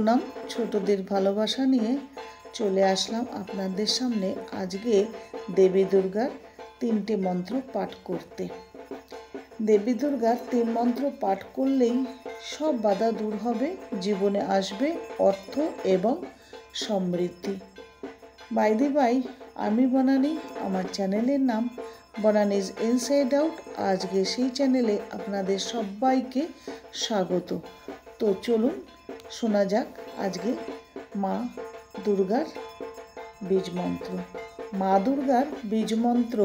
প্রণাম, ছোটদের ভালোবাসা নিয়ে চলে আসলাম আপনাদের সামনে আজকে দেবী দুর্গার 3টে মন্ত্র পাঠ করতে। দেবী দুর্গার 3 মন্ত্র পাঠ করলেই সব বাধা দূর হবে, জীবনে আসবে অর্থ এবং সমৃদ্ধি। বাই দি বাই, আমি বনানী, আমার চ্যানেলের নাম বনানীজ ইনসাইড আউট। আজকে সেই চ্যানেলে আপনাদের সবাইকে স্বাগত। তো চলুন শোনা যাক আজকে মা দুর্গার বীজ মন্ত্র। মা দুর্গার বীজ মন্ত্র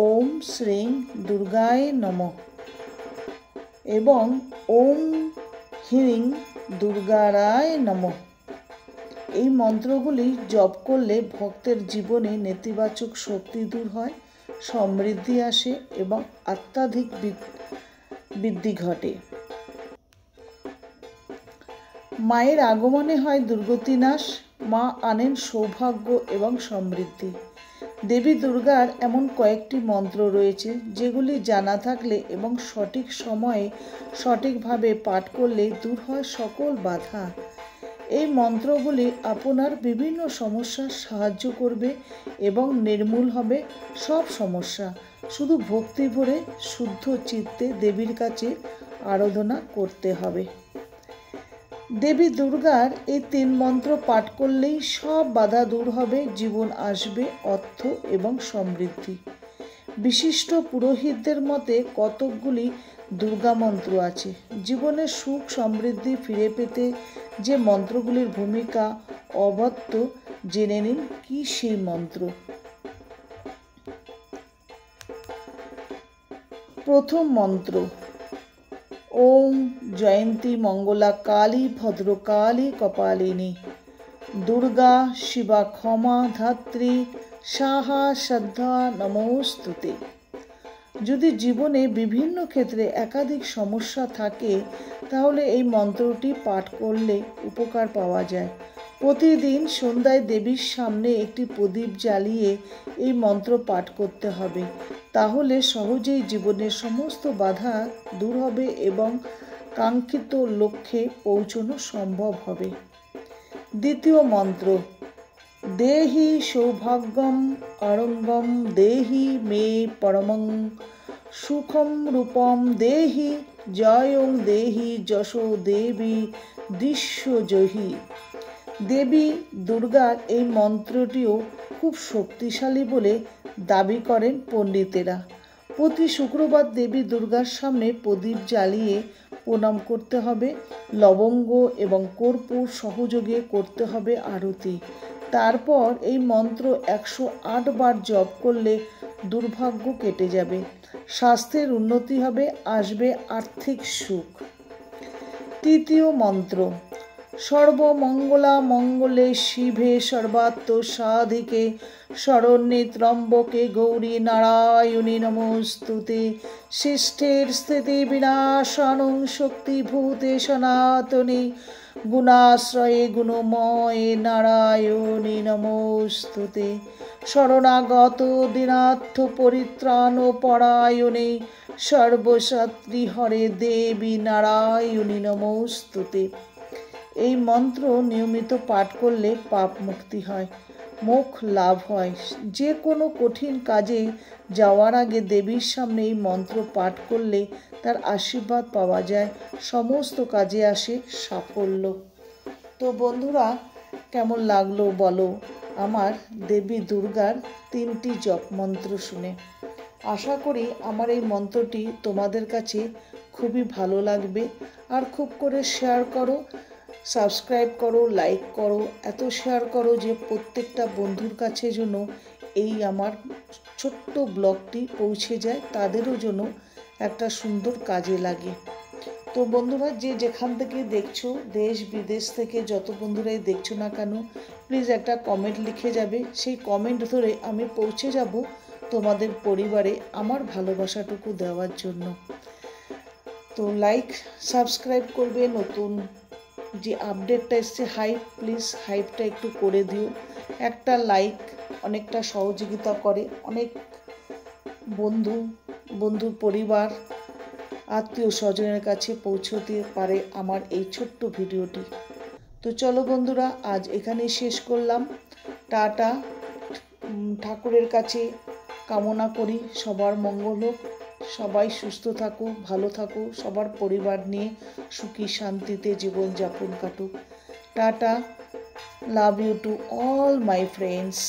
ওম শ্রীং দুর্গায় নমঃ এবং ওম হ্রিং দুর্গারায় নমঃ। এই মন্ত্রগুলি জপ করলে ভক্তের জীবনে নেতিবাচক শক্তি দূর হয়, সমৃদ্ধি আসে এবং আত্মাধিক বৃদ্ধি ঘটে। মায়ের আগমনে হয় দুর্গতি নাশ, মা আনেন সৌভাগ্য এবং সমৃদ্ধি। দেবী দুর্গার এমন কয়েকটি মন্ত্র রয়েছে যেগুলি জানা থাকলে এবং সঠিক সময়ে সঠিকভাবে পাঠ করলে দূর হয় সকল বাধা। এই মন্ত্রগুলি আপনার বিভিন্ন সমস্যার সাহায্য করবে এবং নির্মূল হবে সব সমস্যা। শুধু ভক্তি ভরে শুদ্ধ চিত্তে দেবীর কাছে আরাধনা করতে হবে। দেবী দুর্গার এই 3 মন্ত্র পাঠ করলেই সব বাধা দূর হবে, জীবন আসবে অর্থ এবং সমৃদ্ধি। বিশিষ্ট পুরোহিতদের মতে কতকগুলি দুর্গা মন্ত্র আছে। জীবনে সুখ সমৃদ্ধি ফিরে পেতে যে মন্ত্রগুলির ভূমিকা অব্যক্ত, জেনে নিন কি সেই মন্ত্র। প্রথম মন্ত্র ওম জয়ন্তী মঙ্গলা কালী ভদ্রকালী কপালিনী দুর্গা শিবা ক্ষমা ধাত্রী সাহা শ্রদ্ধা নমস্তুতে। যদি জীবনে বিভিন্ন ক্ষেত্রে একাধিক সমস্যা থাকে তাহলে এই মন্ত্রটি পাঠ করলে উপকার পাওয়া যায়। প্রতিদিন সন্ধ্যায় দেবীর সামনে একটি প্রদীপ জ্বালিয়ে এই মন্ত্র পাঠ করতে হবে। তাহলে সহজেই জীবনের সমস্ত বাধা দূর হবে এবং কাঙ্ক্ষিত লক্ষ্যে পৌঁছানো সম্ভব হবে। দ্বিতীয় মন্ত্র দেহি সৌভাগ্যম অরঙ্গম দেহি মে পরমং সুখম রূপম দেহি জয়ং দেহি যশো দেবী দৃশ্যজহি। দেবী দুর্গার এই মন্ত্রটিও খুব শক্তিশালী বলে দাবি করেন পণ্ডিতেরা। প্রতি শুক্রবার দেবী দুর্গার সামনে প্রদীপ জ্বালিয়ে প্রণাম করতে হবে। লবঙ্গ এবং কর্পূর সহযোগে করতে হবে আরতি। তারপর এই মন্ত্র 108 বার জপ করলে দুর্ভাগ্য কেটে যাবে, স্বাস্থ্যের উন্নতি হবে, আসবে আর্থিক সুখ। তৃতীয় মন্ত্র সর্বমঙ্গলা মঙ্গলে শিবে সর্বাত্ম সাধিকে শরণ্যে ত্রম্বকে গৌরী নারায়ণী নমস্তুতে শিষ্ঠের স্থিতি বিনাশানং শক্তিভূতে সনাতনী গুণাশ্রয়ে গুণময়ে নারায়ণী নমস্তুতে শরণাগত দীনার্থ পরিত্রাণ পরায়ণে সর্বশত্রী হরে দেবী নারায়ণী নমস্তুতে। এই মন্ত্র নিয়মিত পাঠ করলে পাপ মুক্তি হয়, মোক্ষ লাভ হয়। যে কোনো কঠিন কাজে যাওয়ার আগে দেবীর সামনে এই মন্ত্র পাঠ করলে তার আশীর্বাদ পাওয়া যায়, সমস্ত কাজে আসে সাফল্য। তো বন্ধুরা, কেমন লাগলো বলো আমার দেবী দুর্গার 3টি জপ মন্ত্র শুনে। আশা করি আমার এই মন্ত্রটি তোমাদের কাছে খুবই ভালো লাগবে। আর খুব করে শেয়ার করো, সাবস্ক্রাইব করো, লাইক করো, এত শেয়ার করো যে প্রত্যেকটা বন্ধুর কাছে যেন এই আমার ছোট্ট ব্লগটি পৌঁছে যায়, তাদেরও যেন একটা সুন্দর কাজে লাগে। তো বন্ধুরা, যে যেখান থেকে দেখছো, দেশ বিদেশ থেকে যত বন্ধুরাই দেখছো না কেন, প্লিজ একটা কমেন্ট লিখে যাবে। সেই কমেন্ট ধরে আমি পৌঁছে যাব তোমাদের পরিবারে আমার ভালোবাসাটুকু দেওয়ার জন্য। তো লাইক সাবস্ক্রাইব করবে। নতুন যে আপডেটটা এসছে হাইপ, প্লিজ হাইপটা একটু করে দিও। একটা লাইক অনেকটা সহযোগিতা করে, অনেক বন্ধুর পরিবার আত্মীয় স্বজনের কাছে পৌঁছতে পারে আমার এই ছোট্ট ভিডিওটি। তো চলো বন্ধুরা, আজ এখানেই শেষ করলাম। টাটা। ঠাকুরের কাছে কামনা করি সবার মঙ্গল হোক, সবাই সুস্থ থাকো, ভালো থাকো, সবার পরিবার নিয়ে সুখী শান্তিতে জীবনযাপন কাটুক। Tata. Love you to all my friends.